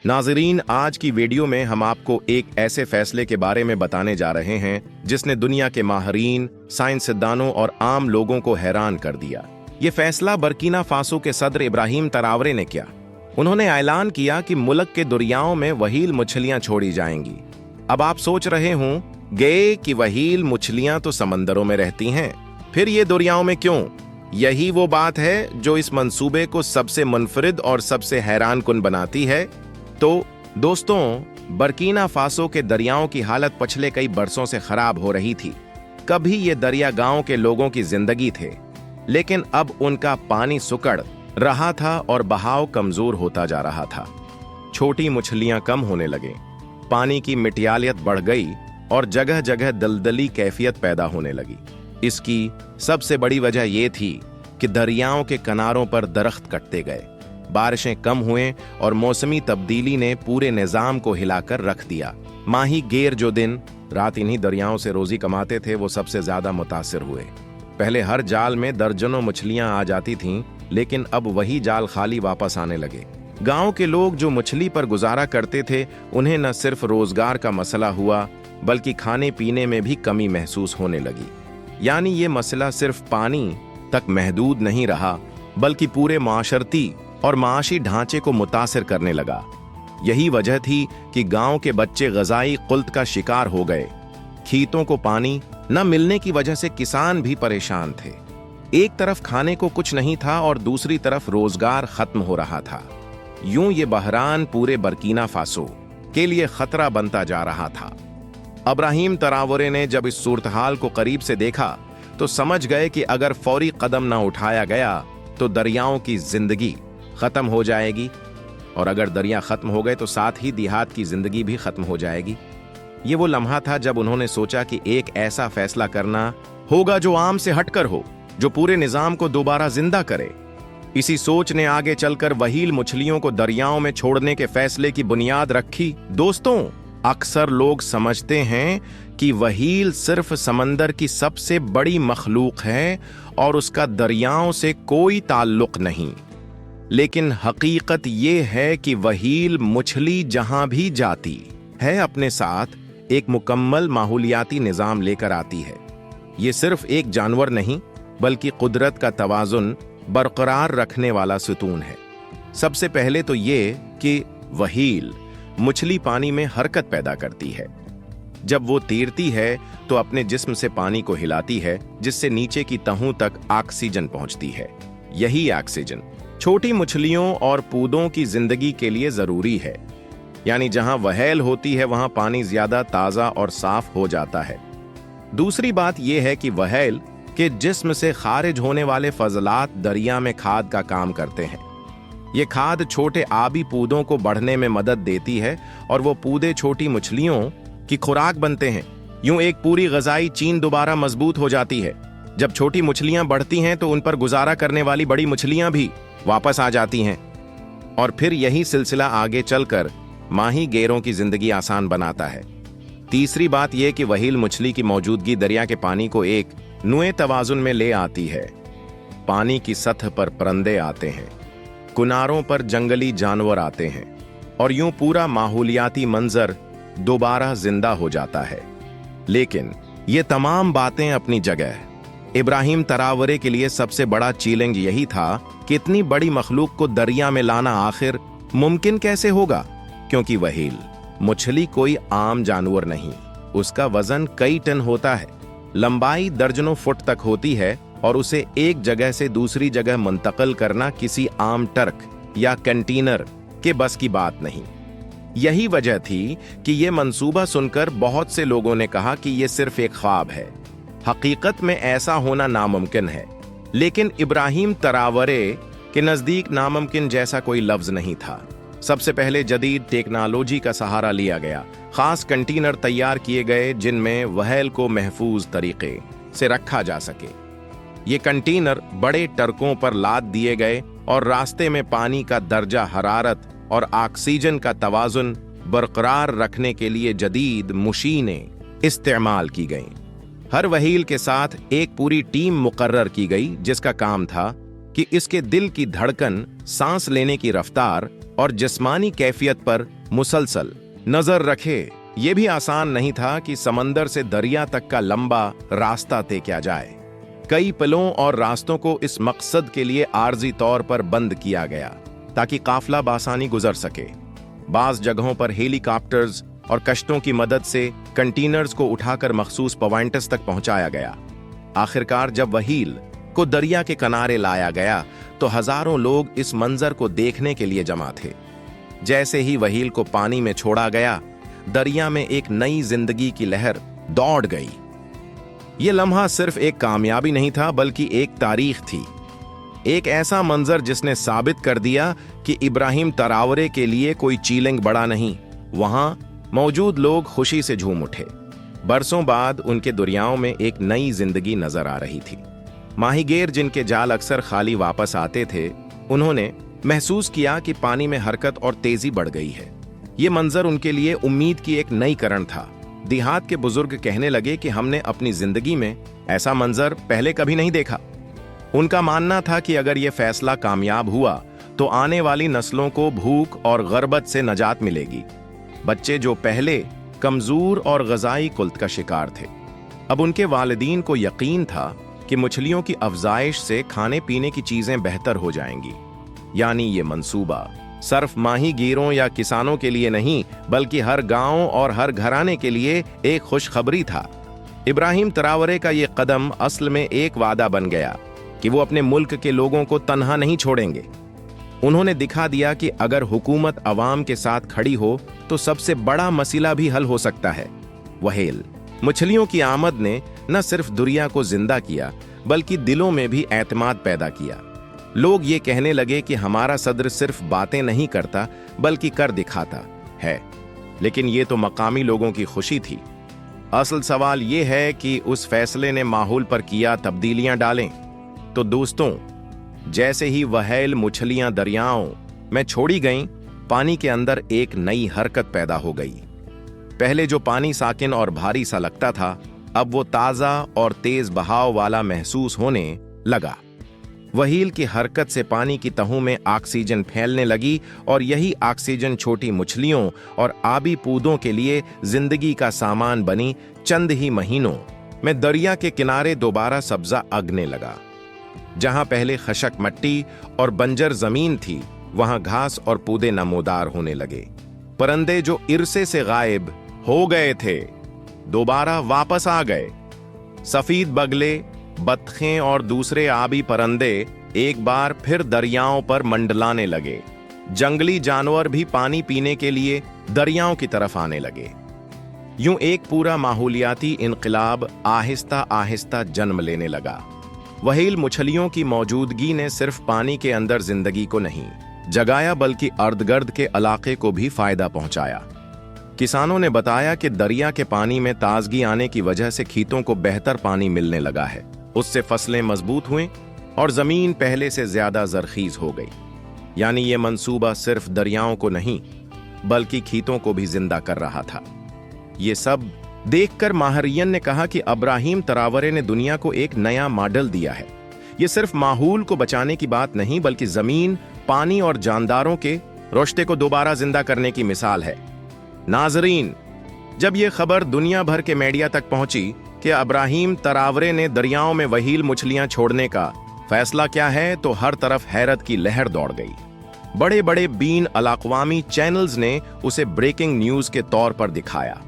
नाज़रीन, आज की वीडियो में हम आपको एक ऐसे फैसले के बारे में बताने जा रहे हैं जिसने दुनिया के माहिरीन, साइंसदानों और आम लोगों को हैरान कर दिया। ये फैसला बर्किना फासो के सदर इब्राहिम तरावरे ने किया। उन्होंने ऐलान किया कि मुल्क के दरियाओं में वहील मछलियां छोड़ी जाएंगी। अब आप सोच रहे होंगे कि वहील मछलियां तो समंदरों में रहती हैं, फिर ये दरियाओं में क्यों? यही वो बात है जो इस मंसूबे को सबसे मुनफरिद और सबसे हैरान कुन बनाती है। तो दोस्तों, बर्किना फासो के दरियाओं की हालत पिछले कई बरसों से खराब हो रही थी। कभी ये दरिया गांव के लोगों की जिंदगी थे, लेकिन अब उनका पानी सुकड़ रहा था और बहाव कमजोर होता जा रहा था। छोटी मछलियां कम होने लगे, पानी की मिटियालियत बढ़ गई और जगह जगह दलदली कैफियत पैदा होने लगी। इसकी सबसे बड़ी वजह यह थी कि दरियाओं के किनारों पर दरख्त कटते गए, बारिशें कम हुए और मौसमी तब्दीली ने पूरे निजाम को हिलाकर रख दिया। माही गेर जो दिन रात इन्हीं दरियाओं से रोजी कमाते थे, वो सबसे ज्यादा मुतासिर हुए। पहले हर जाल में दर्जनों मछलियां आ जाती थीं, लेकिन अब वही जाल खाली वापस आने लगे। गांव के लोग जो मछली पर गुजारा करते थे, उन्हें न सिर्फ रोजगार का मसला हुआ, बल्कि खाने पीने में भी कमी महसूस होने लगी। यानी ये मसला सिर्फ पानी तक महदूद नहीं रहा, बल्कि पूरे माशरती और माशी ढांचे को मुतासिर करने लगा। यही वजह थी कि गांव के बच्चे ग़ज़ाई क़ुल्त का शिकार हो गए। खेतों को पानी न मिलने की वजह से किसान भी परेशान थे। एक तरफ खाने को कुछ नहीं था और दूसरी तरफ रोजगार खत्म हो रहा था। यूं ये बहरान पूरे बर्किना फासो के लिए खतरा बनता जा रहा था। इब्राहिम तरावरे ने जब इस सूरतहाल को करीब से देखा तो समझ गए कि अगर फौरी कदम न उठाया गया तो दरियाओं की जिंदगी खत्म हो जाएगी, और अगर दरिया खत्म हो गए तो साथ ही देहात की जिंदगी भी खत्म हो जाएगी। ये वो लम्हा था जब उन्होंने सोचा कि एक ऐसा फैसला करना होगा जो आम से हटकर हो, जो पूरे निजाम को दोबारा जिंदा करे। इसी सोच ने आगे चलकर वहील मछलियों को दरियाओं में छोड़ने के फैसले की बुनियाद रखी। दोस्तों, अक्सर लोग समझते हैं कि वहील सिर्फ समंदर की सबसे बड़ी मखलूक है और उसका दरियाओं से कोई ताल्लुक नहीं, लेकिन हकीकत ये है कि वहील मछली जहां भी जाती है अपने साथ एक मुकम्मल माहौलियाती निजाम लेकर आती है। ये सिर्फ एक जानवर नहीं, बल्कि कुदरत का तवाजुन बरकरार रखने वाला सुतून है। सबसे पहले तो ये कि वहील मछली पानी में हरकत पैदा करती है। जब वो तैरती है तो अपने जिस्म से पानी को हिलाती है, जिससे नीचे की तहों तक ऑक्सीजन पहुंचती है। यही ऑक्सीजन छोटी मछलियों और पौधों की जिंदगी के लिए जरूरी है। यानी जहां वहेल होती है वहां पानी ज्यादा ताजा और साफ हो जाता है। दूसरी बात यह है कि वहेल के जिस्म से खारिज होने वाले फजलात दरिया में खाद का काम करते हैं। ये खाद छोटे आबी पौधों को बढ़ने में मदद देती है और वो पौधे छोटी मछलियों की खुराक बनते हैं। यूं एक पूरी ग़ज़ाई चीन दोबारा मजबूत हो जाती है। जब छोटी मछलियां बढ़ती हैं तो उन पर गुजारा करने वाली बड़ी मछलियां भी वापस आ जाती हैं, और फिर यही सिलसिला आगे चलकर माही गेरों की जिंदगी आसान बनाता है। तीसरी बात यह कि वहील मछली की मौजूदगी दरिया के पानी को एक नुए तवाजुन में ले आती है। पानी की सतह पर परिंदे आते हैं, किनारों पर जंगली जानवर आते हैं, और यूं पूरा माहौलियाती मंजर दोबारा जिंदा हो जाता है। लेकिन ये तमाम बातें अपनी जगह, इब्राहिम तरावरे के लिए सबसे बड़ा चैलेंज यही था कि इतनी बड़ी मखलूक को दरिया में लाना आखिर मुमकिन कैसे होगा, क्योंकि वहील मछली कोई आम जानवर नहीं। उसका वजन कई टन होता है, लंबाई दर्जनों फुट तक होती है, और उसे एक जगह से दूसरी जगह मुंतकिल करना किसी आम ट्रक या कंटेनर के बस की बात नहीं। यही वजह थी कि यह मंसूबा सुनकर बहुत से लोगों ने कहा कि यह सिर्फ एक ख्वाब है, हकीकत में ऐसा होना नामुमकिन है। लेकिन इब्राहिम तरावरे के नजदीक नामुमकिन जैसा कोई लफ्ज नहीं था। सबसे पहले जदीद टेक्नोलॉजी का सहारा लिया गया। खास कंटेनर तैयार किए गए जिनमें वहेल को महफूज तरीके से रखा जा सके। ये कंटेनर बड़े ट्रकों पर लाद दिए गए और रास्ते में पानी का दर्जा हरारत और ऑक्सीजन का तवाजुन बरकरार रखने के लिए जदीद मशीनें इस्तेमाल की गईं। हर वहील के साथ एक पूरी टीम मुकर्रर की गई जिसका काम था कि इसके दिल की धड़कन, सांस लेने की रफ्तार और जिस्मानी कैफियत पर मुसलसल नजर रखे। ये भी आसान नहीं था कि समंदर से दरिया तक का लंबा रास्ता तय किया जाए। कई पुलों और रास्तों को इस मकसद के लिए आर्जी तौर पर बंद किया गया ताकि काफिला बासानी गुजर सके। बाज़ जगहों पर हेलीकॉप्टर्स और कश्तों की मदद से कंटेनर्स को उठाकर मखसूस पॉइंट्स तक पहुंचाया गया। आखिरकार जब वहील को दरिया के किनारे लाया गया तो हजारों लोग इस मंजर को देखने के लिए जमा थे। जैसे ही वहील को पानी में छोड़ा गया, दरिया में एक नई जिंदगी की लहर दौड़ गई। यह लम्हा सिर्फ एक कामयाबी नहीं था बल्कि एक तारीख थी, एक ऐसा मंजर जिसने साबित कर दिया कि इब्राहिम तरावरे के लिए कोई चैलेंज बड़ा नहीं। वहां मौजूद लोग खुशी से झूम उठे। बरसों बाद उनके दरियाओं में एक नई जिंदगी नजर आ रही थी। माहीगीर जिनके जाल अक्सर खाली वापस आते थे, उन्होंने महसूस किया कि पानी में हरकत और तेजी बढ़ गई है। ये मंजर उनके लिए उम्मीद की एक नई किरण था। देहात के बुजुर्ग कहने लगे कि हमने अपनी जिंदगी में ऐसा मंजर पहले कभी नहीं देखा। उनका मानना था कि अगर यह फैसला कामयाब हुआ तो आने वाली नस्लों को भूख और गर्बत से नजात मिलेगी। बच्चे जो पहले कमजोर और ग़िज़ाई कुल्त का शिकार थे, अब उनके वालिदीन को यकीन था कि मछलियों की अफजाइश से खाने पीने की चीजें बेहतर हो जाएंगी। यानी ये मंसूबा सिर्फ माहीगीरों या किसानों के लिए नहीं बल्कि हर गांव और हर घराने के लिए एक खुशखबरी था। इब्राहिम तरावरे का ये कदम असल में एक वादा बन गया कि वो अपने मुल्क के लोगों को तन्हा नहीं छोड़ेंगे। उन्होंने दिखा दिया कि अगर हुकूमत अवाम के साथ खड़ी हो तो सबसे बड़ा मसला भी हल हो सकता है। वहेल मछलियों की आमद ने न सिर्फ दुनिया को जिंदा किया बल्कि दिलों में भी एतमाद पैदा किया। लोग ये कहने लगे कि हमारा सदर सिर्फ बातें नहीं करता बल्कि कर दिखाता है। लेकिन ये तो मकामी लोगों की खुशी थी। असल सवाल ये है कि उस फैसले ने माहौल पर किया तब्दीलियां डालें। तो दोस्तों, जैसे ही वहेल मछलियां दरियाओं में छोड़ी गईं, पानी के अंदर एक नई हरकत पैदा हो गई। पहले जो पानी साकिन और भारी सा लगता था, अब वो ताज़ा और तेज बहाव वाला महसूस होने लगा। वहील की हरकत से पानी की तहों में ऑक्सीजन फैलने लगी और यही ऑक्सीजन छोटी मछलियों और आबी पौधों के लिए जिंदगी का सामान बनी। चंद ही महीनों में दरिया के किनारे दोबारा सब्जा अगने लगा। जहां पहले खशक मट्टी और बंजर जमीन थी, वहां घास और पौधे नमोदार होने लगे। परिंदे जो इरसे से गायब हो गए थे दोबारा वापस आ गए। सफेद बगले, बतखें और दूसरे आबी परिंदे एक बार फिर दरियाओं पर मंडलाने लगे। जंगली जानवर भी पानी पीने के लिए दरियाओं की तरफ आने लगे। यूं एक पूरा माहौलियाती इनकलाब आहिस्ता आहिस्ता जन्म लेने लगा। वहील मछलियों की मौजूदगी ने सिर्फ पानी के अंदर जिंदगी को नहीं जगाया बल्कि इर्द-गिर्द के इलाके को भी फायदा पहुंचाया। किसानों ने बताया कि दरिया के पानी में ताजगी आने की वजह से खेतों को बेहतर पानी मिलने लगा है। उससे फसलें मजबूत हुई और जमीन पहले से ज्यादा जरखीज हो गई। यानी ये मंसूबा सिर्फ दरियाओं को नहीं बल्कि खेतों को भी जिंदा कर रहा था। ये सब देखकर माहरियन ने कहा कि इब्राहिम तरावरे ने दुनिया को एक नया मॉडल दिया है। ये सिर्फ माहौल को बचाने की बात नहीं बल्कि जमीन, पानी और जानदारों के रिश्ते को दोबारा जिंदा करने की मिसाल है। नाजरीन, जब ये खबर दुनिया भर के मीडिया तक पहुंची कि इब्राहिम तरावरे ने दरियाओं में वहील मछलियां छोड़ने का फैसला किया है, तो हर तरफ हैरत की लहर दौड़ गई। बड़े बड़े बीन अलाक़वामी चैनल्स ने उसे ब्रेकिंग न्यूज के तौर पर दिखाया।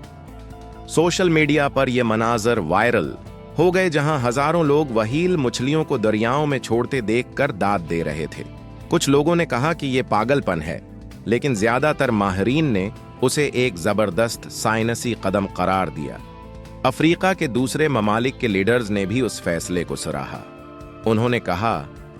सोशल मीडिया पर यह मनाजर वायरल हो गए जहां हजारों लोग वहील मछलियों को दरियाओं में छोड़ते देखकर दाद दे रहे थे। कुछ लोगों ने कहा कि यह पागलपन है, लेकिन ज्यादातर माहिरीन ने उसे एक जबरदस्त साइंसी कदम करार दिया। अफ्रीका के दूसरे ममालिक के लीडर्स ने भी उस फैसले को सराहा। उन्होंने कहा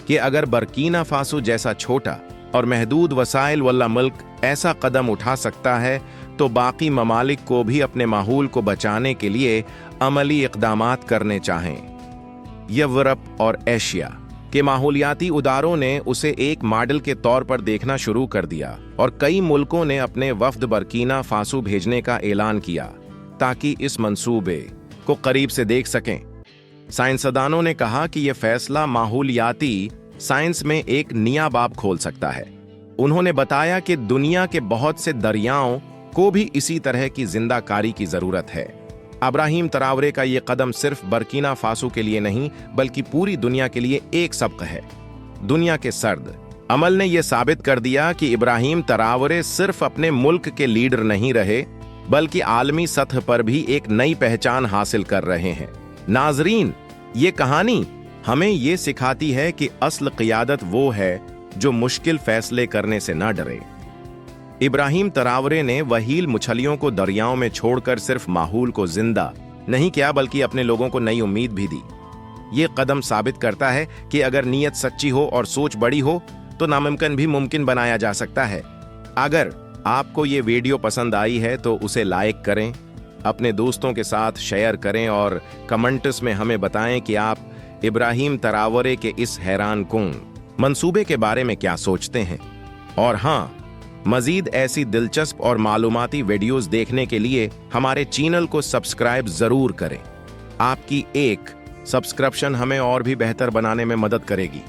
कि अगर बर्कीना फासो जैसा छोटा और महदूद वसाइल वाला मुल्क ऐसा कदम उठा सकता है तो बाकी ममालिक को भी अपने माहौल को बचाने के लिए अमली इक़दामात करने चाहें। यूरोप और एशिया के माहौलियाती उदारों ने उसे एक मॉडल के तौर पर देखना शुरू कर दिया और कई मुल्कों ने अपने वफ्द बर्कीना फासो भेजने का ऐलान किया ताकि इस मंसूबे को करीब से देख सकें। साइंसदानों ने कहा कि यह फैसला माहौलियाती साइंस में एक नया बाब खोल सकता है। उन्होंने बताया कि दुनिया के बहुत से दरियाओं को भी इसी तरह की जिंदाकारी की जरूरत है। इब्राहिम ट्राओरे का ये कदम सिर्फ बर्किना फासो के लिए नहीं बल्कि पूरी दुनिया के लिए एक सबक है। दुनिया के सर्द अमल ने यह साबित कर दिया कि इब्राहिम ट्राओरे सिर्फ अपने मुल्क के लीडर नहीं रहे बल्कि आलमी सतह पर भी एक नई पहचान हासिल कर रहे हैं। नाजरीन, ये कहानी हमें ये सिखाती है कि असल क़ियादत वो है जो मुश्किल फैसले करने से न डरे। इब्राहिम ट्राओरे ने वहील मछलियों को दरियाओं में छोड़कर सिर्फ माहौल को जिंदा नहीं किया बल्कि अपने लोगों को नई उम्मीद भी दी। ये कदम साबित करता है कि अगर नीयत सच्ची हो और सोच बड़ी हो तो नामुमकिन भी मुमकिन बनाया जा सकता है। अगर आपको ये वीडियो पसंद आई है तो उसे लाइक करें, अपने दोस्तों के साथ शेयर करें और कमेंट्स में हमें बताएं कि आप इब्राहिम ट्राओरे के इस हैरान कुन मंसूबे के बारे में क्या सोचते हैं। और हाँ, मजीद ऐसी दिलचस्प और मालूमाती वीडियोस देखने के लिए हमारे चैनल को सब्सक्राइब जरूर करें। आपकी एक सब्सक्रिप्शन हमें और भी बेहतर बनाने में मदद करेगी।